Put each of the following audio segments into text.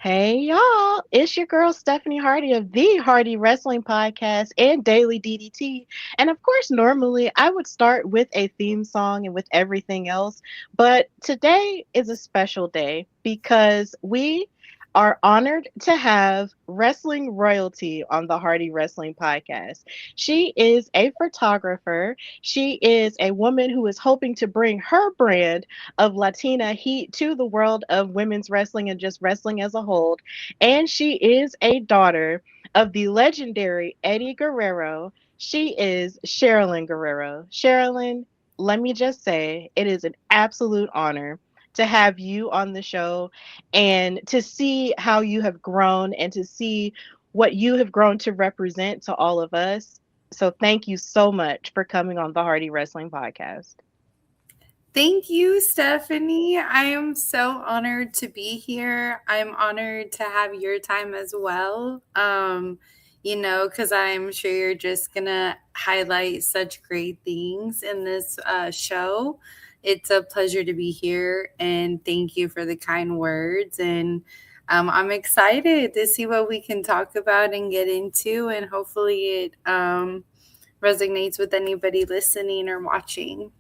Hey y'all, it's your girl Stephanie Hardy of the Hardy Wrestling Podcast and Daily DDT. And of course, normally I would start with a theme song and with everything else, but today is a special day because we are honored to have wrestling royalty on the Hardy Wrestling Podcast. She is a photographer. She is a woman who is hoping to bring her brand of Latina heat to the world of women's wrestling and just wrestling as a whole. And she is a daughter of the legendary Eddie Guerrero. She is Sherilyn Guerrero. Sherilyn, let me just say, it is an absolute honor to have you on the show and to see how you have grown and to see what you have grown to represent to all of us. So thank you so much for coming on the Hardy Wrestling Podcast. Thank you, Stephanie. I am so honored to be here. I'm honored to have your time as well. Because I'm sure you're just going to highlight such great things in this show. It's a pleasure to be here, and thank you for the kind words. And I'm excited to see what we can talk about and get into, and hopefully it resonates with anybody listening or watching.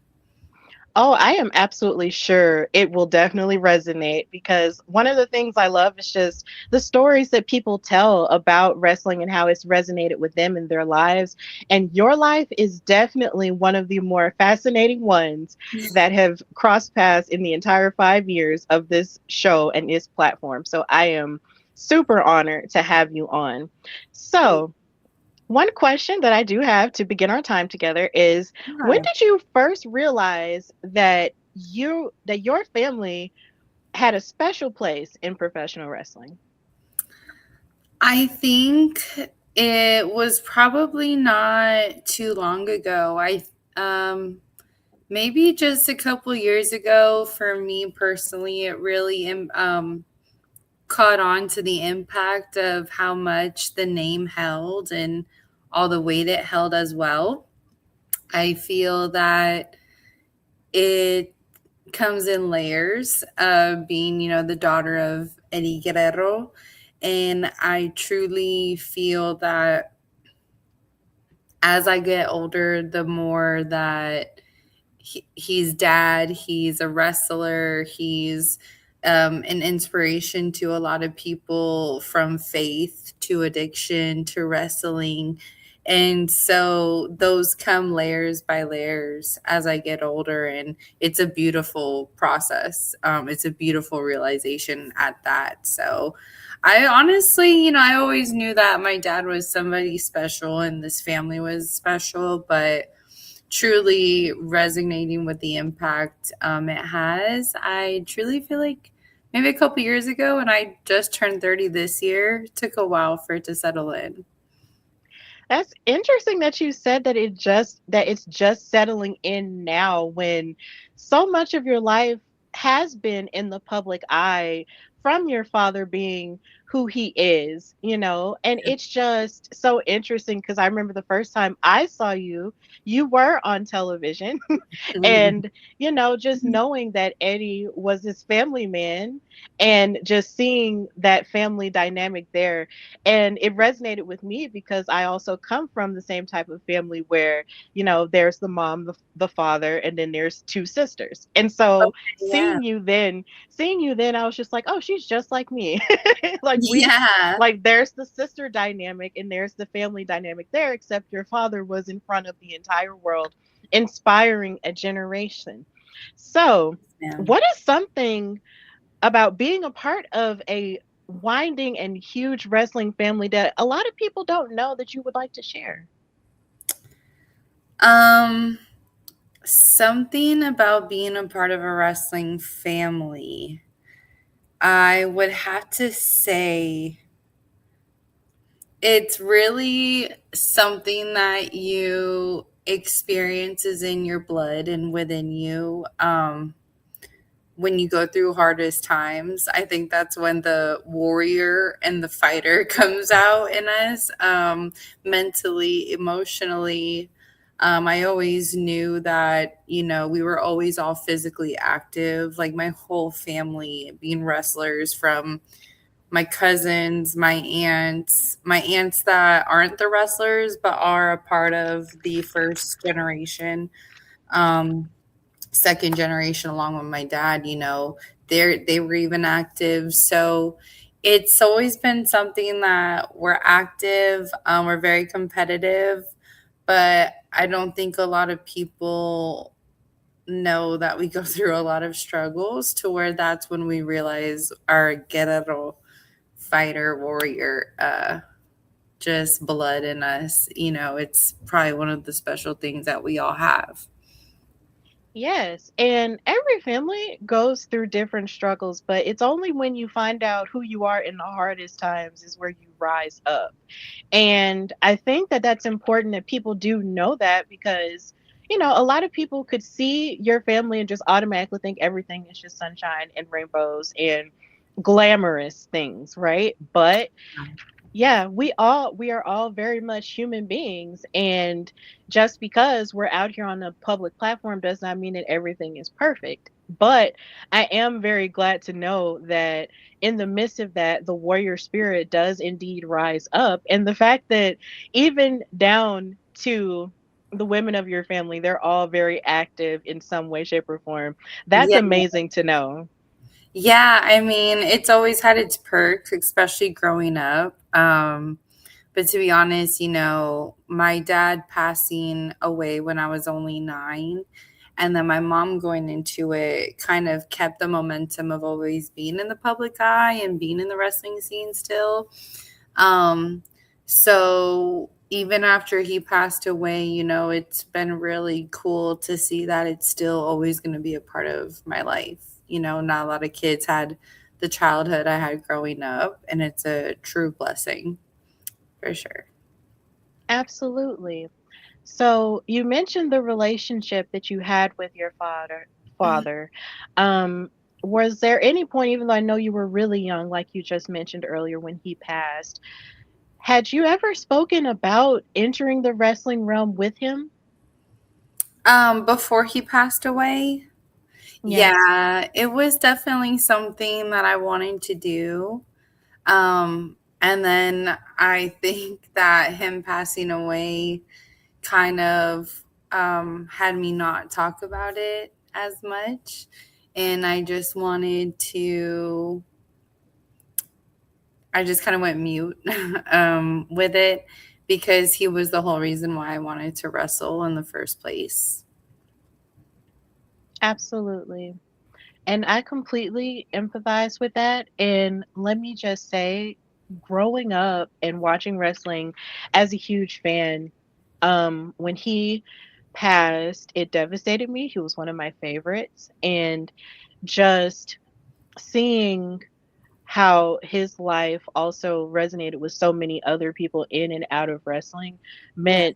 Oh, I am absolutely sure it will definitely resonate because one of the things I love is just the stories that people tell about wrestling and how it's resonated with them in their lives. And your life is definitely one of the more fascinating ones that have crossed paths in the entire 5 years of this show and its platform. So I am super honored to have you on. So, one question that I do have to begin our time together is when Yeah. did you first realize that your family had a special place in professional wrestling? I think it was probably not too long ago. Um maybe just a couple years ago for me personally it really caught on to the impact of how much the name held and all the weight it held as well. I feel that it comes in layers of being, the daughter of Eddie Guerrero. And I truly feel that as I get older, the more that he's dad, he's a wrestler, he's an inspiration to a lot of people from faith to addiction to wrestling. And so those come layers by layers as I get older, and it's a beautiful process. It's a beautiful realization at that. So I honestly, I always knew that my dad was somebody special and this family was special, but truly resonating with the impact it has, I truly feel like maybe a couple years ago, and I just turned 30 this year, took a while for it to settle in. That's interesting that you said that it's just settling in now when so much of your life has been in the public eye from your father being who he is, you know? And it's just so interesting because I remember the first time I saw you, you were on television. And, just knowing that Eddie was his family man and just seeing that family dynamic there, and it resonated with me because I also come from the same type of family where, there's the mom, the father, and then there's two sisters. And so Yeah. seeing you then, I was just like, oh, she's just like me. Yeah. Like there's the sister dynamic and there's the family dynamic there, except your father was in front of the entire world, inspiring a generation. So, Yeah. what is something about being a part of a winding and huge wrestling family that a lot of people don't know that you would like to share? Um, Something about being a part of a wrestling family. I would have to say it's really something that you experience is in your blood and within you. When you go through hardest times, I think that's when the warrior and the fighter comes out in us, mentally, emotionally. I always knew that, we were always all physically active, like my whole family being wrestlers from my cousins, my aunts that aren't the wrestlers but are a part of the first generation, um, second generation, along with my dad. They were even active. So it's always been something that we're active. We're very competitive, but I don't think a lot of people know that we go through a lot of struggles to where that's when we realize our guerrero, fighter, warrior, just blood in us. It's probably one of the special things that we all have. Yes, and every family goes through different struggles, but it's only when you find out who you are in the hardest times is where you rise up. And I think that that's important that people do know that because, a lot of people could see your family and just automatically think everything is just sunshine and rainbows and glamorous things, right? But yeah, we are all very much human beings, and just because we're out here on a public platform does not mean that everything is perfect. But I am very glad to know that in the midst of that, the warrior spirit does indeed rise up, and the fact that even down to the women of your family, they're all very active in some way, shape, or form. That's Yeah. amazing to know. Yeah, I mean, it's always had its perks, especially growing up. But to be honest, my dad passing away when I was only 9, and then my mom going into it kind of kept the momentum of always being in the public eye and being in the wrestling scene still. Um, so even after he passed away, it's been really cool to see that it's still always going to be a part of my life. Not a lot of kids had the childhood I had growing up, and it's a true blessing for sure. Absolutely. So you mentioned the relationship that you had with your Mhm. father. Um, was there any point, even though I know you were really young, like you just mentioned earlier when he passed, had you ever spoken about entering the wrestling realm with him? Before he passed away, Yes. yeah, it was definitely something that I wanted to do. And then I think that him passing away kind of had me not talk about it as much. And I just kind of went mute with it because he was the whole reason why I wanted to wrestle in the first place. Absolutely. And I completely empathize with that. And let me just say, growing up and watching wrestling as a huge fan, when he passed, it devastated me. He was one of my favorites. And just seeing how his life also resonated with so many other people in and out of wrestling Yeah.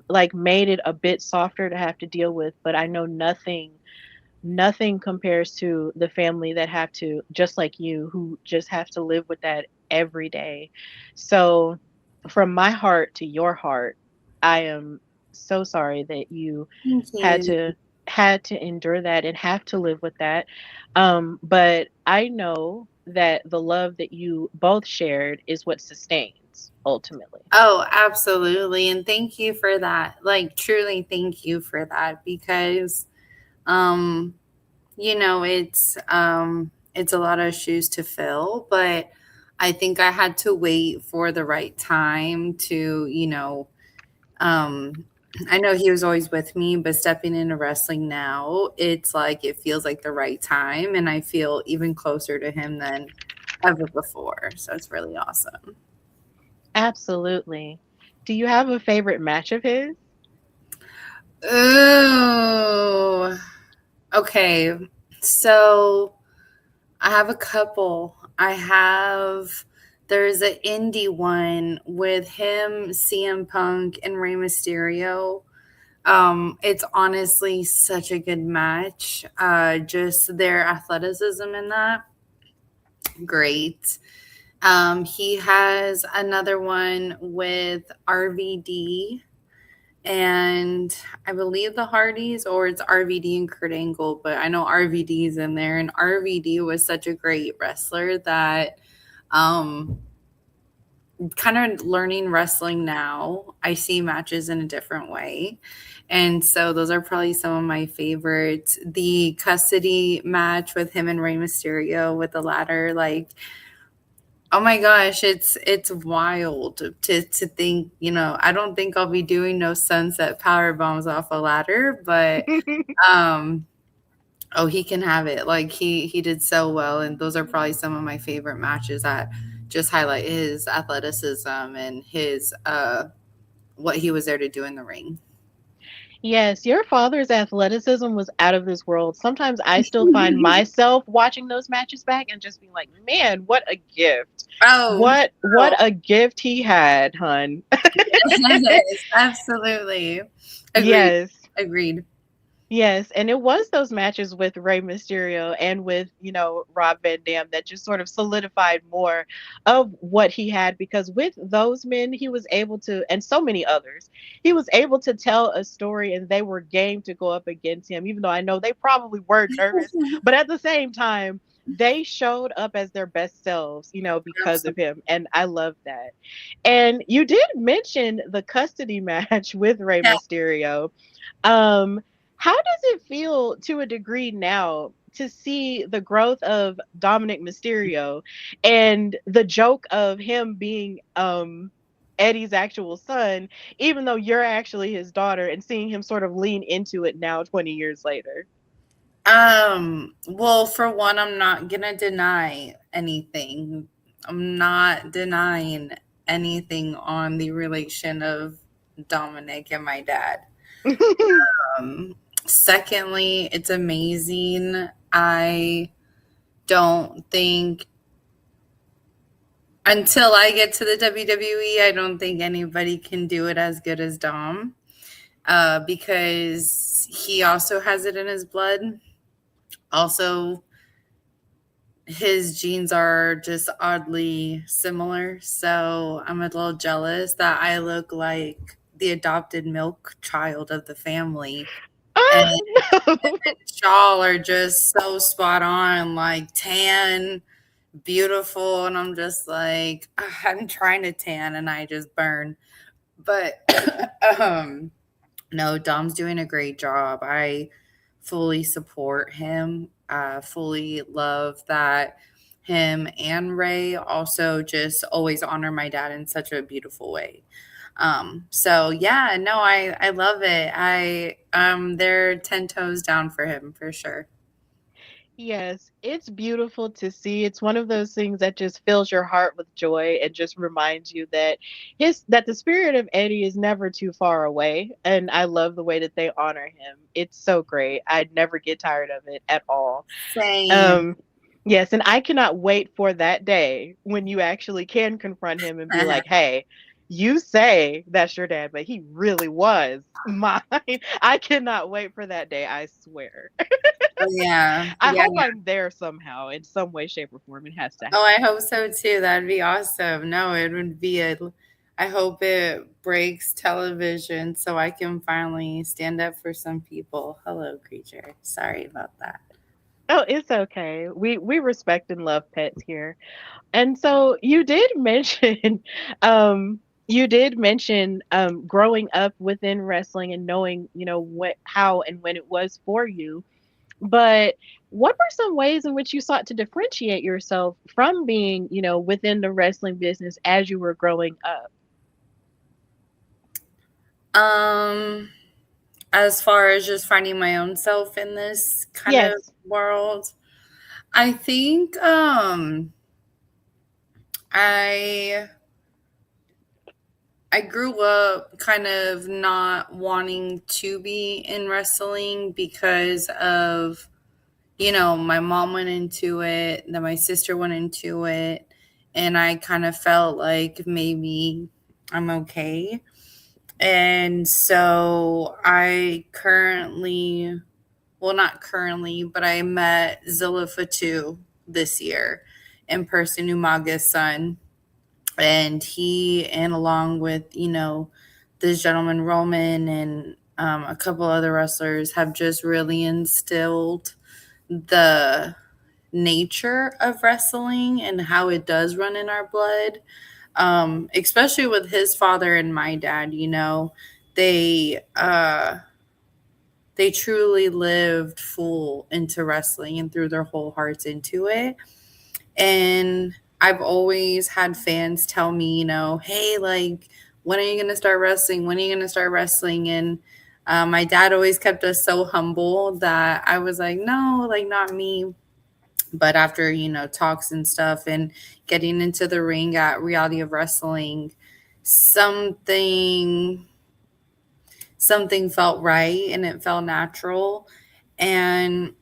like made it a bit softer to have to deal with, but I know nothing compares to the family that have to, just like you, who just have to live with that every day. So, from my heart to your heart, I am so sorry that you Thank had you. to had to endure that and have to live with that. But I know that the love that you both shared is what sustains ultimately. Oh, absolutely. And thank you for that. Like, truly, thank you for that because, um, it's a lot of shoes to fill, but I think I had to wait for the right time to, um, I know he was always with me, but stepping into wrestling now, it's like it feels like the right time, and I feel even closer to him than ever before. So it's really awesome. Absolutely. Do you have a favorite match of his? Ooh. Okay. So I have a couple. There's an indie one with him, CM Punk, and Rey Mysterio. It's honestly such a good match. Just their athleticism in that, great. He has another one with RVD and I believe the Hardys, or it's RVD and Kurt Angle, but I know RVD is in there. And RVD was such a great wrestler that Um, kind of learning wrestling now, I see matches in a different way. And so those are probably some of my favorites. The custody match with him and Rey Mysterio with the ladder, like, oh my gosh, it's wild to think, I don't think I'll be doing no sunset power bombs off a ladder, but um oh, he can have it. Like he did so well, and those are probably some of my favorite matches that just highlight his athleticism and his what he was there to do in the ring. Yes, your father's athleticism was out of this world. Sometimes I still find myself watching those matches back and just being like, "Man, what a gift. Oh, What a gift he had, hun." yes, absolutely. Agreed. Yes. Agreed. Yes, and it was those matches with Rey Mysterio and with, Rob Van Dam that just sort of solidified more of what he had, because with those men, he was able to, and so many others, he was able to tell a story and they were game to go up against him, even though I know they probably were nervous. But at the same time, they showed up as their best selves, because of Absolutely. him. And I love that. And you did mention the custody match with Rey Yeah. Mysterio. Um, how does it feel to a degree now to see the growth of Dominic Mysterio and the joke of him being Eddie's actual son, even though you're actually his daughter, and seeing him sort of lean into it now 20 years later? Well, for one, I'm not gonna deny anything. I'm not denying anything on the relation of Dominic and my dad. Um, Secondly, it's amazing. I don't think until I get to the WWE, I don't think anybody can do it as good as Dom, because he also has it in his blood. Also, his genes are just oddly similar. So I'm a little jealous that I look like the adopted milk child of the family. And Oh, y'all are just so spot on, like tan, beautiful. And I'm just like, I'm trying to tan and I just burn. But um, no, Dom's doing a great job. I fully support him. Fully love that him and Ray also just always honor my dad in such a beautiful way. So yeah, no, I love it. They're 10 toes down for him for sure. yes, it's beautiful to see. It's one of those things that just fills your heart with joy and just reminds you that the spirit of Eddie is never too far away. And I love the way that they honor him. It's so great. I'd never get tired of it at all. Same. Um, yes, and I cannot wait for that day when you actually can confront him and be like, "Hey, you say that's your dad, but he really was mine." I cannot wait for that day, I swear. Oh, yeah. I Yeah. hope I'm there somehow in some way, shape, or form. It has to Oh, I happen. hope so too. That'd be awesome. No, it would be I hope it breaks television so I can finally stand up for some people. Hello, creature. Sorry about that. Oh, it's okay. We respect and love pets here. And so you did mention growing up within wrestling and knowing, what how and when it was for you. But what were some ways in which you sought to differentiate yourself from being, within the wrestling business as you were growing up? Um, as far as just finding my own self in this kind of Yes. world, I think I I grew up kind of not wanting to be in wrestling because of, my mom went into it, then my sister went into it, and I kind of felt like maybe I'm okay. And so I currently, well, not currently, but I met Zilla Fatu this year in person, Umaga's son. And he, and along with, this gentleman, Roman, and a couple other wrestlers, have just really instilled the nature of wrestling and how it does run in our blood. Especially with his father and my dad, they they truly lived full into wrestling and threw their whole hearts into it. And I've always had fans tell me, hey, like, when are you going to start wrestling? When are you going to start wrestling? And my dad always kept us so humble that I was like, no, like, not me. But after, talks and stuff and getting into the ring at Reality of Wrestling, something something felt right and it felt natural. And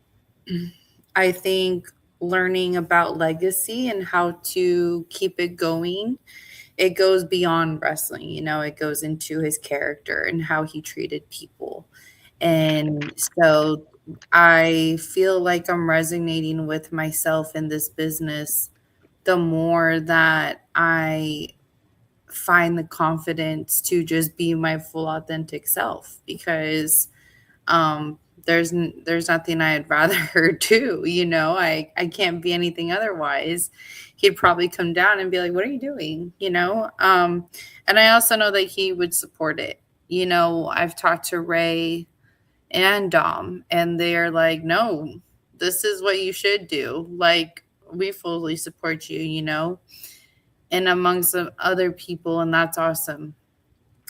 I think learning about legacy and how to keep it going, it goes beyond wrestling. It goes into his character and how he treated people. And so I feel like I'm resonating with myself in this business the more that I find the confidence to just be my full authentic self, because there's nothing I'd rather do. I can't be anything otherwise. He'd probably come down and be like, what are you doing? And I also know that he would support it. I've talked to Ray and Dom, and they're like, no, this is what you should do. Like, we fully support you, and amongst some other people, and that's awesome.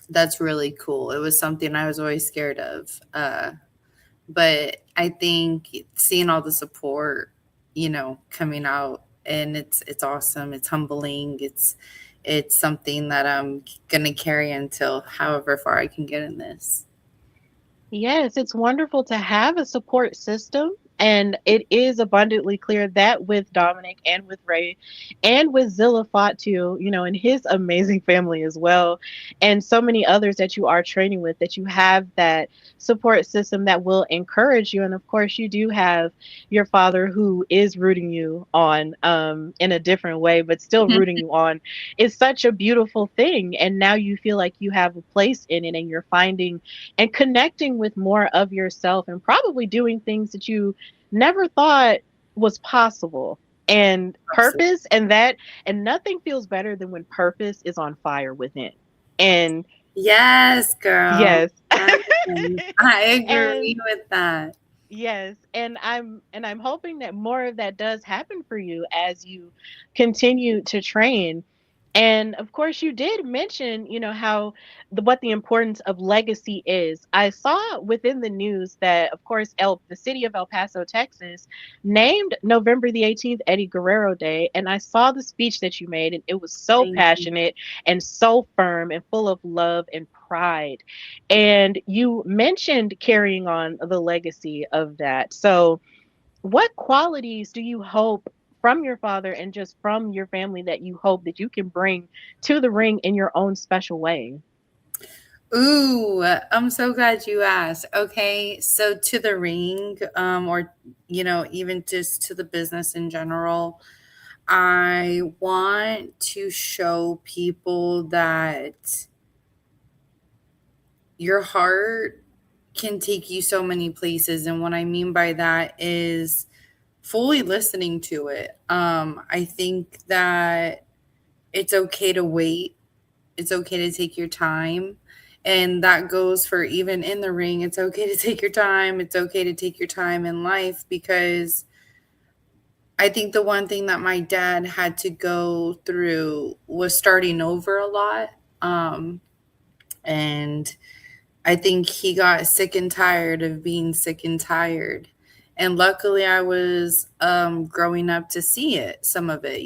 That's really cool. It was something I was always scared of. But I think seeing all the support, coming out, and it's awesome. It's humbling. It's something that I'm gonna carry until however far I can get in this. Yes, it's wonderful to have a support system. And it is abundantly clear that with Dominic and with Ray and with Zilla Fatu, and his amazing family as well, and so many others that you are training with, that you have that support system that will encourage you. And of course, you do have your father who is rooting you on in a different way, but still rooting you on. Is such a beautiful thing. And now you feel like you have a place in it and you're finding and connecting with more of yourself and probably doing things that you never thought was possible. And Absolutely. purpose and that, and nothing feels better than when purpose is on fire within. And Yes, girl. yes. I And agree with that. yes, and I'm hoping that more of that does happen for you as you continue to train. And of course, you did mention, how what the importance of legacy is. I saw within the news that, of course, the city of El Paso, Texas, named November the 18th Eddie Guerrero Day. And I saw the speech that you made, and it was so Thank you. passionate and so firm and full of love and pride. And you mentioned carrying on the legacy of that. So, what qualities do you hope from your father and just from your family that you hope that you can bring to the ring in your own special way? Ooh, I'm so glad you asked. Okay, so to the ring, or even just to the business in general, I want to show people that your heart can take you so many places, and what I mean by that is fully listening to it. I think that it's okay to wait. It's okay to take your time. And that goes for even in the ring. It's okay to take your time. It's okay to take your time in life, because I think the one thing that my dad had to go through was starting over a lot. And I think he got sick and tired of being sick and tired. And luckily, I was growing up to see it, some of it.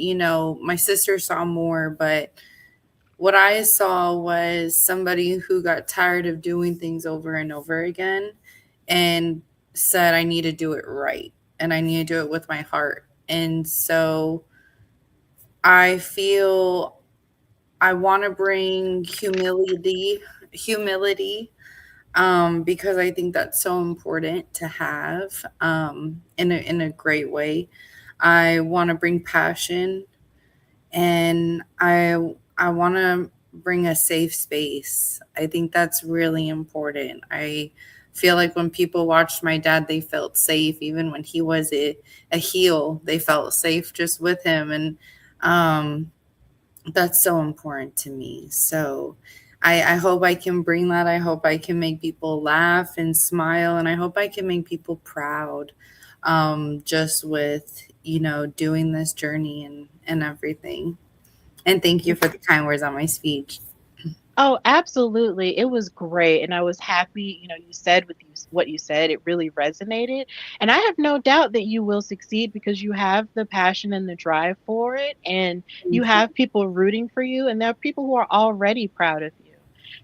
My sister saw more, but what I saw was somebody who got tired of doing things over and over again and said, I need to do it right and I need to do it with my heart. And so I feel I want to bring humility, because I think that's so important to have, in a great way. I want to bring passion, and I want to bring a safe space. I think that's really important. I feel like when people watched my dad, they felt safe. Even when he was a heel, they felt safe just with him. And um, that's so important to me. So I hope I can bring that. I hope I can make people laugh and smile. And I hope I can make people proud, just with, doing this journey and everything. And thank you for the kind words on my speech. Oh, absolutely. It was great. And I was happy, you said what you said, it really resonated. And I have no doubt that you will succeed because you have the passion and the drive for it. And you Thank you. have people rooting for you. And there are people who are already proud of you.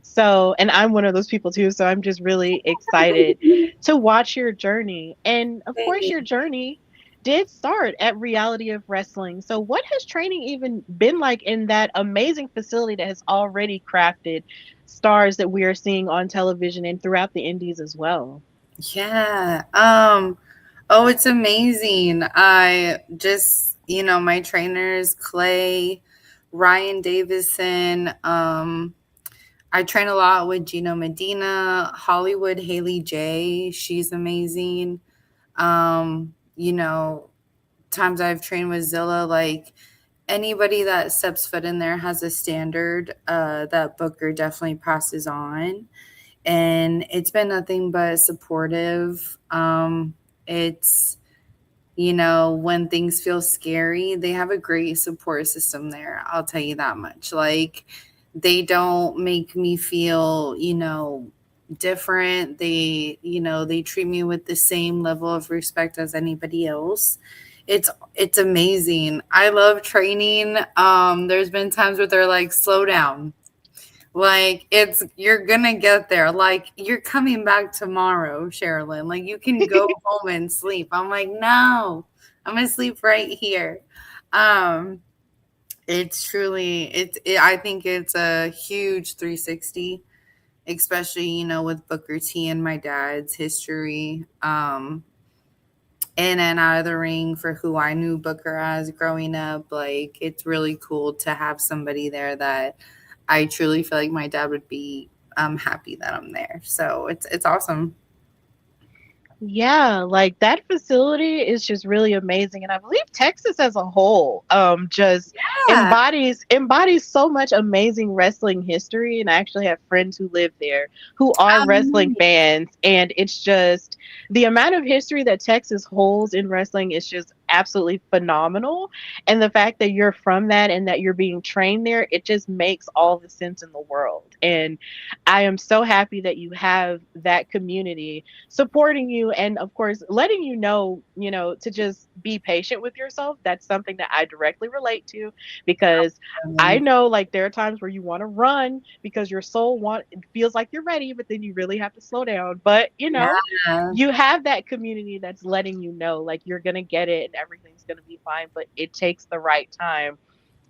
So, and I'm one of those people too. So I'm just really excited to watch your journey. And of course, your journey did start at Reality of Wrestling. So, what has training even been like in that amazing facility that has already crafted stars that we are seeing on television and throughout the indies as well? Yeah. Oh, it's amazing. I just, my trainers, Clay, Ryan Davison. I train a lot with Gino Medina, Hollywood Haley J. She's amazing. You know, times I've trained with Zilla, like anybody that steps foot in there has a standard that Booker definitely passes on. And it's been nothing but supportive. It's, when things feel scary, they have a great support system there. I'll tell you that much. Like, they don't make me feel, different. They treat me with the same level of respect as anybody else. It's amazing. I love training. There's been times where they're like, slow down, like, it's you're gonna get there. Like, you're coming back tomorrow, Sherilyn. Like, you can go home and sleep. I'm like, no, I'm gonna sleep right here. Um, it's truly I think it's a huge 360, especially, with Booker T and my dad's history. In and out of the ring for who I knew Booker as growing up. Like, it's really cool to have somebody there that I truly feel like my dad would be happy that I'm there. So it's awesome. Yeah, like that facility is just really amazing, and I believe Texas as a whole just Yeah. embodies so much amazing wrestling history. And I actually have friends who live there who are wrestling Um, fans, and it's just the amount of history that Texas holds in wrestling is just absolutely phenomenal. And the fact that you're from that and that you're being trained there, it just makes all the sense in the world. And I am so happy that you have that community supporting you and of course letting to just be patient with yourself. That's something that I directly relate to because I know like there are times where you want to run because your soul want it feels like you're ready, but then you really have to slow down. But yeah. you have that community that's letting you know like you're gonna get it and everything's gonna be fine, but it takes the right time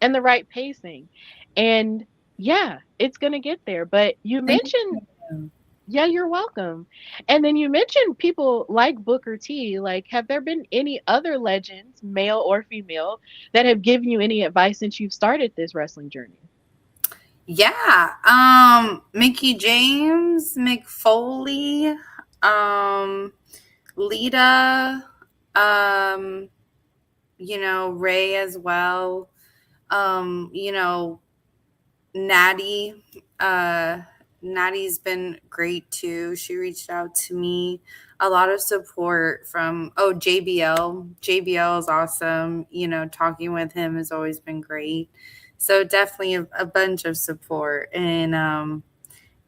and the right pacing. And yeah, it's gonna get there. But you Thank mentioned you. yeah, you're welcome. And then you mentioned people like Booker T. Like, have there been any other legends, male or female, that have given you any advice since you've started this wrestling journey? Yeah. Mickey James, Mick Foley, um, Lita, um, Ray as well. Um, you know, Natty, uh, Natty's been great too. She reached out to me. A lot of support from JBL. JBL is awesome. Talking with him has always been great. So definitely a bunch of support, and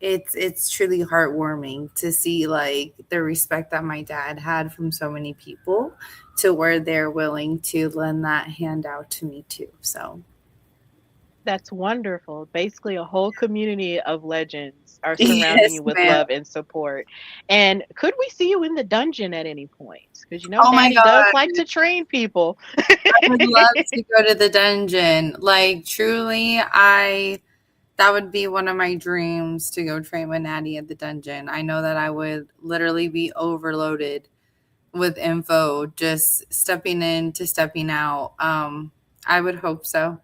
it's truly heartwarming to see like the respect that my dad had from so many people to where they're willing to lend that hand out to me too. So That's wonderful. Basically, a whole community of legends are surrounding yes, you with ma'am. love and support. And could we see you in the dungeon at any point? Because Oh my Natty does like god. to train people. I would love to go to the dungeon. Like, truly, I that would be one of my dreams to go train with Natty at the dungeon. I know that I would literally be overloaded with info just stepping in to stepping out. I would hope so.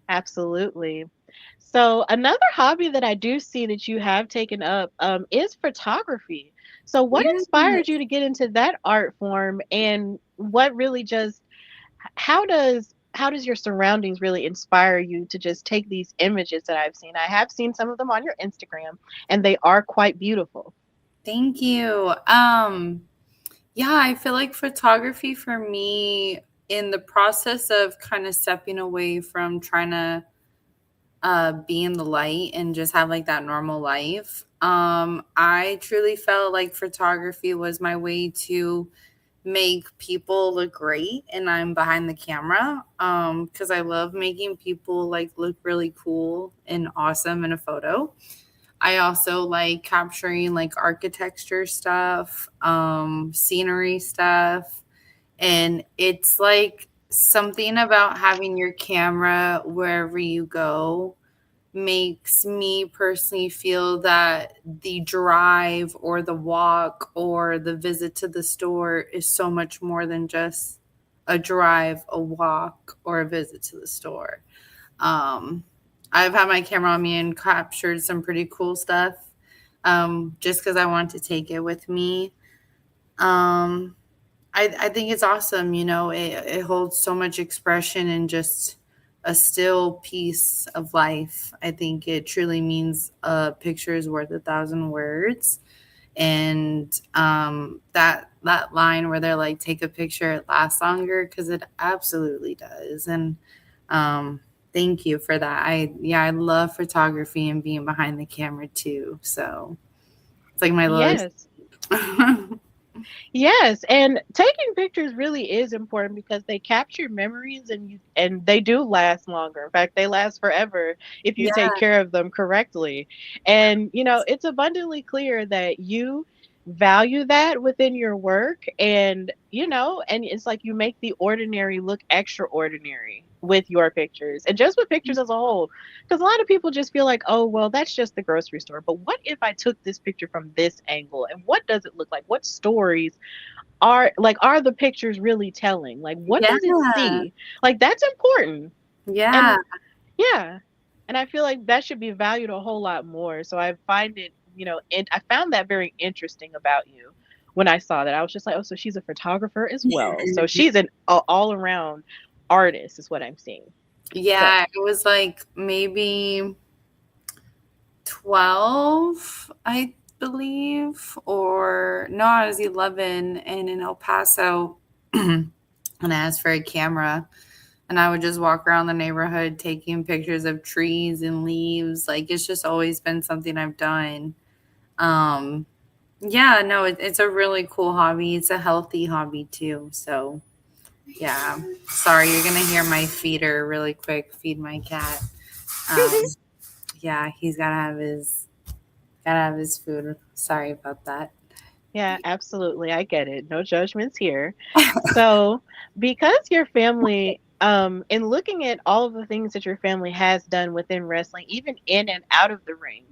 Absolutely. So another hobby that I do see that you have taken up is photography. So what inspired you Yes. to get into that art form, and what really just how does your surroundings really inspire you to just take these images that I've seen? I have seen some of them on your Instagram, and they are quite beautiful. Thank you. Yeah, I feel like photography for me, in the process of kind of stepping away from trying to be in the light and just have like that normal life, I truly felt like photography was my way to make people look great, and I'm behind the camera because I love making people like look really cool and awesome in a photo. I also like capturing like architecture stuff, scenery stuff. And it's like something about having your camera wherever you go makes me personally feel that the drive or the walk or the visit to the store is so much more than just a drive, a walk, or a visit to the store. Um, I've had my camera on me and captured some pretty cool stuff just because I wanted to take it with me. Um, I think it's awesome. It holds so much expression and just a still piece of life. I think it truly means a picture is worth a thousand words. And that line where they're like, take a picture, it lasts longer, because it absolutely does. And um, thank you for that. I love photography and being behind the camera too. So it's like my lowest. Yes. Yes, and taking pictures really is important because they capture memories, and they do last longer. In fact, they last forever if you take Yeah. care of them correctly. And it's abundantly clear that you value that within your work, and it's like you make the ordinary look extraordinary with your pictures and just with pictures as a whole, because a lot of people just feel like, oh well, that's just the grocery store, but what if I took this picture from this angle, and what does it look like, what stories are the pictures really telling? Like, what Yeah. does it see? Like, that's important. Yeah. And yeah. And I feel like that should be valued a whole lot more. So I find it, and I found that very interesting about you when I saw that. I was just like, oh, so she's a photographer as well. So she's an all around artist, is what I'm seeing. So, Yeah, it was like maybe 12, I believe, or no, I was 11 and in El Paso. And I asked for a camera, and I would just walk around the neighborhood taking pictures of trees and leaves. Like, it's just always been something I've done. Um, yeah, no, it's a really cool hobby. It's a healthy hobby too. So, yeah. Sorry, you're gonna hear my feeder really quick. Feed my cat. Um, yeah, he's gotta have his food. Sorry about that. yeah, absolutely. I get it. No judgments here. So, because your family, in looking at all of the things that your family has done within wrestling, even in and out of the ring,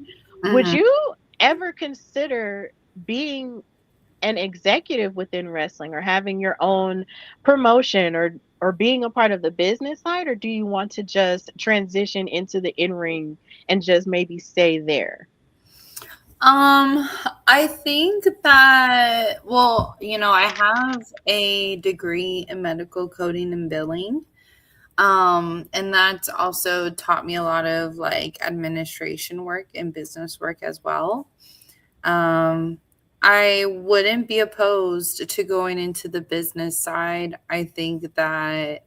would Mhm. you ever consider being an executive within wrestling, or having your own promotion, or being a part of the business side, or do you want to just transition into the in-ring and just maybe stay there? Um, I think that, well, I have a degree in medical coding and billing. And that's also taught me a lot of like administration work and business work as well. Um, I wouldn't be opposed to going into the business side. I think that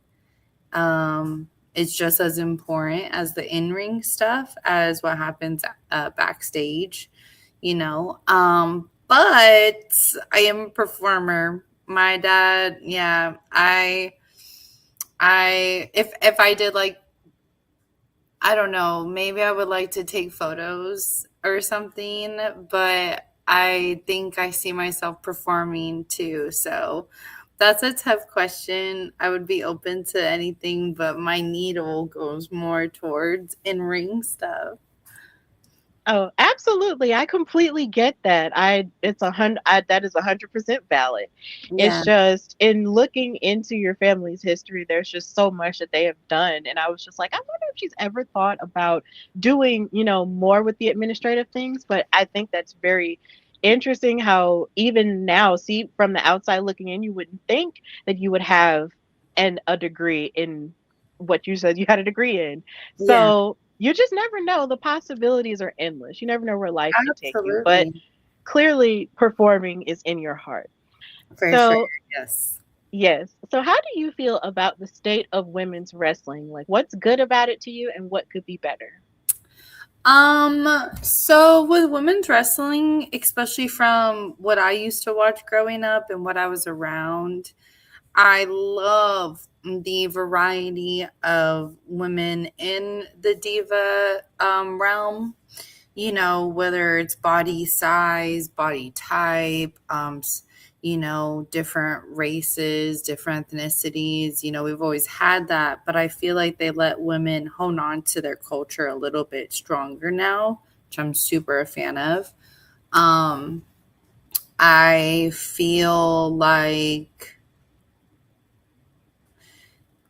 it's just as important as the in-ring stuff as what happens backstage, but I am a performer. My dad, yeah, if I did like, I don't know, maybe I would like to take photos or something, but I think I see myself performing too. So that's a tough question. I would be open to anything, but my needle goes more towards in ring stuff. Oh, absolutely. I completely get that. It's that is 100% valid. It's Yeah. just in looking into your family's history, there's just so much that they have done. And I was just like, I wonder if she's ever thought about doing, more with the administrative things. But I think that's very interesting how even now, see, from the outside looking in, you wouldn't think that you would have a degree in what you said you had a degree in. Yeah. So you just never know. The possibilities are endless. You never know where life could take you. But Absolutely. clearly, performing is in your heart. For sure. So, Yes. yes. So, how do you feel about the state of women's wrestling? Like, what's good about it to you and what could be better? So with women's wrestling, especially from what I used to watch growing up and what I was around, I love the variety of women in the diva realm. Whether it's body size, body type, different races, different ethnicities. We've always had that, but I feel like they let women hone on to their culture a little bit stronger now, which I'm super a fan of. Um, I feel like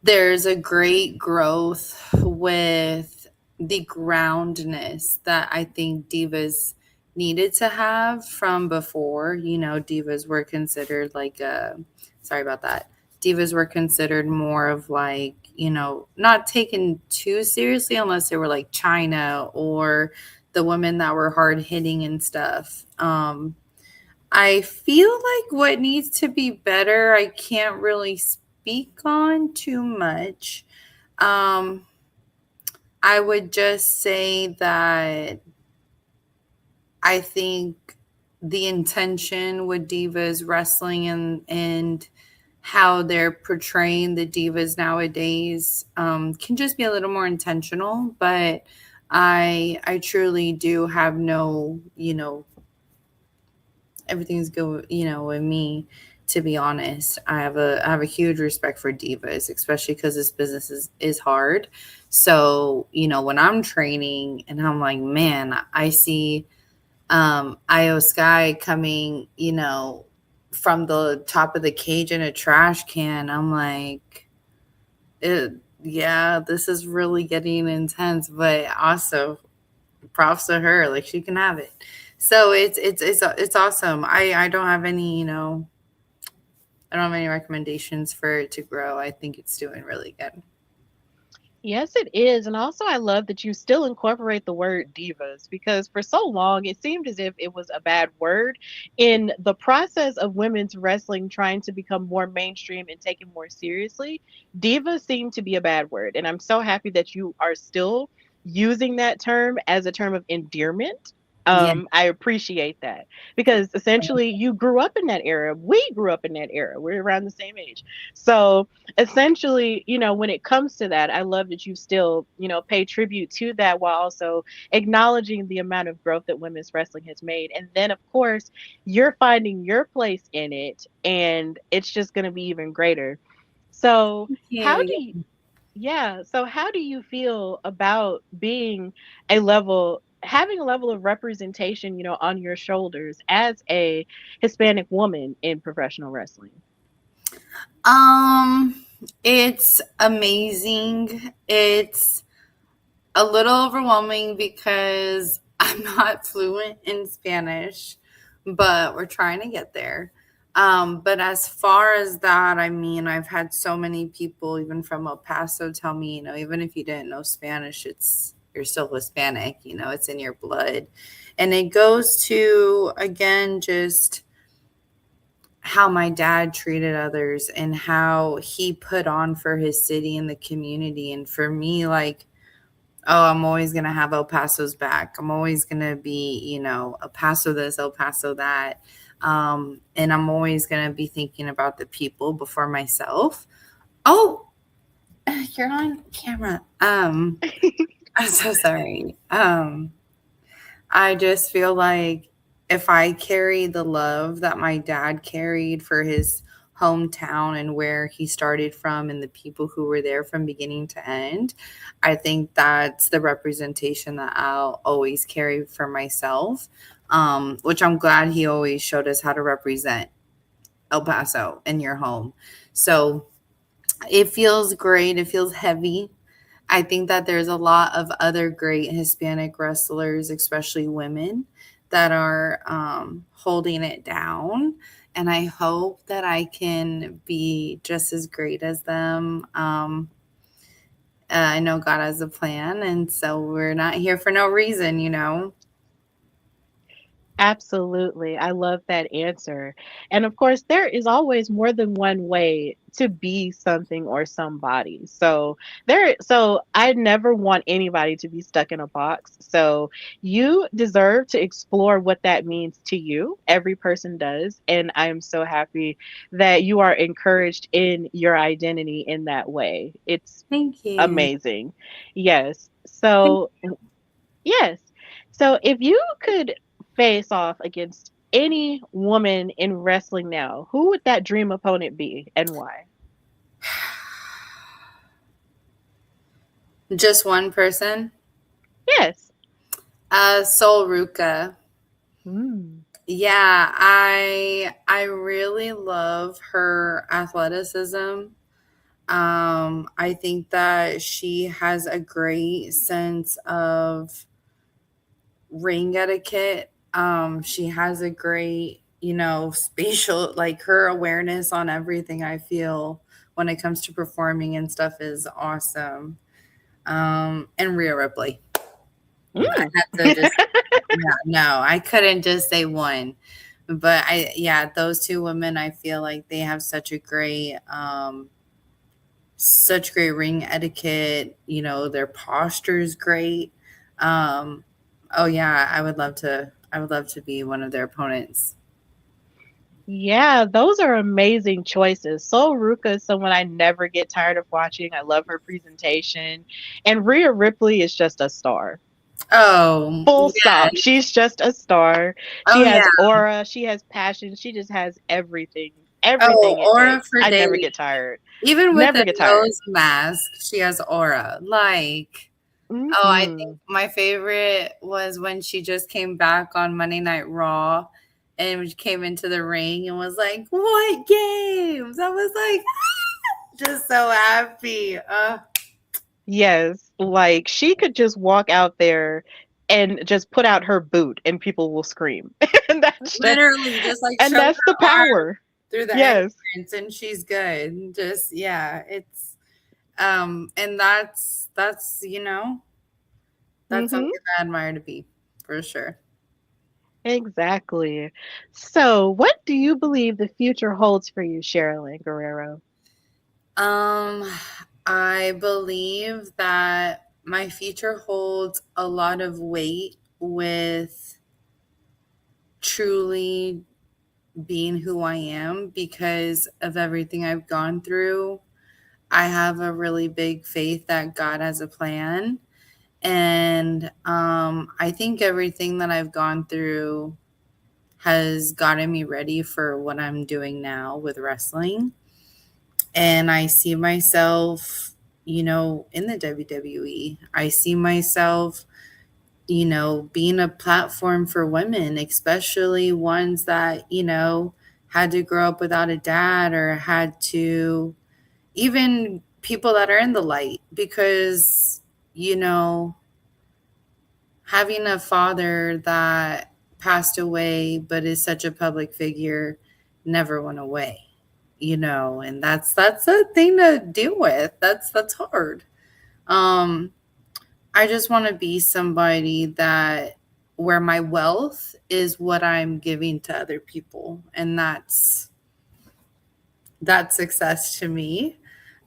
there's a great growth with the groundness that I think divas needed to have from before. Divas were considered like sorry about that. Divas were considered more of like, not taken too seriously unless they were like China or the women that were hard hitting and stuff. I feel like what needs to be better, I can't really speak on too much. Um, I would just say that I think the intention with divas wrestling and how they're portraying the divas nowadays can just be a little more intentional. But I truly do have no, everything's good, with me. To be honest, I have a huge respect for divas, especially because this business is hard. So when I'm training and I'm like, man, I see Io Sky coming, from the top of the cage in a trash can. I'm like, yeah, this is really getting intense, but also props to her. Like she can have it. So it's awesome. I don't have any, I don't have any recommendations for it to grow. I think it's doing really good. Yes, it is. And also, I love that you still incorporate the word divas because for so long it seemed as if it was a bad word. In the process of women's wrestling trying to become more mainstream and taken more seriously, divas seemed to be a bad word. And I'm so happy that you are still using that term as a term of endearment. Yeah. I appreciate that because essentially you grew up in that era. We grew up in that era. We're around the same age. So, essentially, when it comes to that, I love that you still, pay tribute to that while also acknowledging the amount of growth that women's wrestling has made. And then, of course, you're finding your place in it, and it's just going to be even greater. So, Thank how you. do you, yeah, so how do you feel about having a level of representation, on your shoulders as a Hispanic woman in professional wrestling? Um, it's amazing. It's a little overwhelming because I'm not fluent in Spanish, but we're trying to get there. But as far as that, I mean, I've had so many people, even from El Paso, tell me, even if you didn't know Spanish, you're still Hispanic. It's in your blood, and it goes to again just how my dad treated others and how he put on for his city and the community. And for me, like, oh, I'm always going to have El Paso's back. I'm always going to be, El Paso this, El Paso that. And I'm always going to be thinking about the people before myself. Oh, you're on camera. I'm so sorry. I just feel like if I carry the love that my dad carried for his hometown and where he started from and the people who were there from beginning to end. I think that's the representation that I'll always carry for myself, which I'm glad he always showed us how to represent El Paso in your home. So it feels great. It feels heavy. I think that there's a lot of other great Hispanic wrestlers, especially women, that are holding it down. And I hope that I can be just as great as them. I know God has a plan, and so we're not here for no reason, you know. Absolutely. I love that answer. And of course, there is always more than one way to be something or somebody. So I never want anybody to be stuck in a box. So you deserve to explore what that means to you. Every person does. And I am so happy that you are encouraged in your identity in that way. It's Thank you. amazing. Yes. Yes. So if you could face off against any woman in wrestling now, who would that dream opponent be and why? Just one person. Yes. Sol Ruka. Mm. Yeah, I really love her athleticism. I think that she has a great sense of ring etiquette. She has a great, spatial, like her awareness on everything. I feel when it comes to performing and stuff is awesome. And Rhea Ripley. I Mm. had to just, yeah, no, I couldn't just say one. But yeah, those two women, I feel like they have such great ring etiquette. Their posture is great. Um, oh yeah, I would love to be one of their opponents. Yeah, those are amazing choices. So Ruka is someone I never get tired of watching. I love her presentation. And Rhea Ripley is just a star. Oh Full yeah, stop. She's just a star. She oh yeah, has aura, she has passion, she just has everything, oh everything it aura takes. for I never days. get tired. Even with Never a get tired. nose mask, she has aura. Oh, I think Mhm. my favorite was when she just came back on Monday Night Raw and came into the ring and was like, "What games?" I was like, just so happy. Yes, like she could just walk out there and just put out her boot and people will scream. And that's just Literally, just like and shove that's the her arm power. through the Yes. entrance and she's good. Just yeah, it's and that's that's Mhm. something that I admire to be for sure. Exactly. So, what do you believe the future holds for you, Sherilyn Guerrero? Um, I believe that my future holds a lot of weight with truly being who I am because of everything I've gone through. I have a really big faith that God has a plan. And I think everything that I've gone through has gotten me ready for what I'm doing now with wrestling. And I see myself, in the WWE. I see myself, being a platform for women, especially ones that, had to grow up without a dad or had to, even people that are in the light, because, you know, having a father that passed away but is such a public figure never went away, and that's a thing to deal with. That's hard. um I just want to be somebody that where my wealth is what I'm giving to other people, and that's success to me.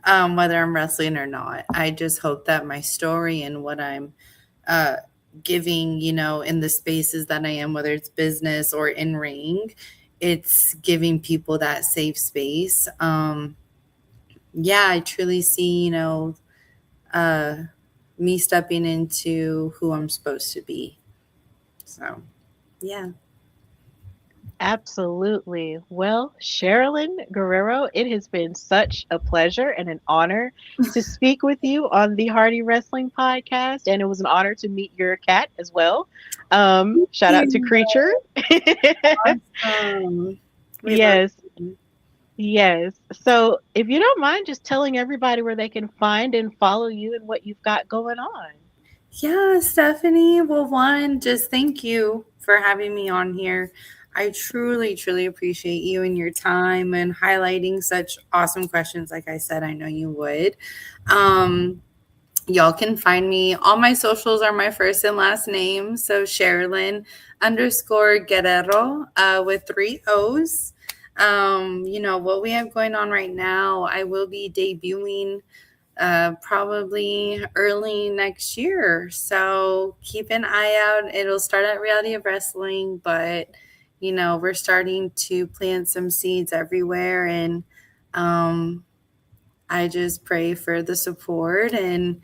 Whether I'm wrestling or not, I just hope that my story and what I'm uh, giving, in the spaces that I am, whether it's business or in ring, it's giving people that safe space. Yeah, I truly see, uh, me stepping into who I'm supposed to be. So, yeah. Absolutely. Well, Sherilyn Guerrero, it has been such a pleasure and an honor to speak with you on the Hardy Wrestling Podcast, and it was an honor to meet your cat as well. Thank Shout out to you. Creature. We love Yes, you. yes. So, if you don't mind just telling everybody where they can find and follow you and what you've got going on. Yeah, Stephanie. Well, one, just thank you for having me on here. I truly, truly appreciate you and your time and highlighting such awesome questions. Like I said, I know you would. Um, Y'all can find me. All my socials are my first and last name. So Sherilyn underscore Guerrero with three O's. What we have going on right now, I will be debuting probably early next year. So keep an eye out. It'll start at Reality of Wrestling, but we're starting to plant some seeds everywhere. And I just pray for the support and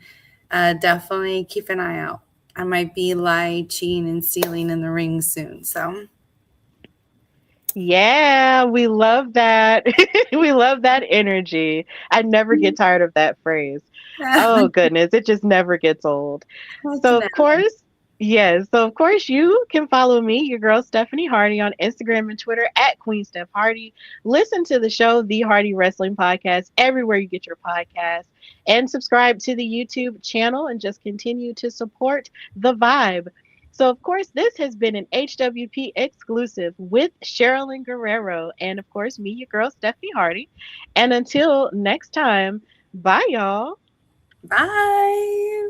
definitely keep an eye out. I might be lying, cheating, and stealing in the ring soon. So, Yeah, we love that. We love that energy. I never get tired of that phrase. Oh goodness, it just never gets old. heck So no. of course, yes. So of course you can follow me, your girl Stephanie Hardy, on Instagram and Twitter at Queen Steph Hardy. Listen to the show, The Hardy Wrestling Podcast, everywhere you get your podcasts, and subscribe to the YouTube channel and just continue to support the vibe. So of course this has been an HWP exclusive with Sherilyn Guerrero and of course me, your girl Stephanie Hardy. And until next time, bye y'all. Bye.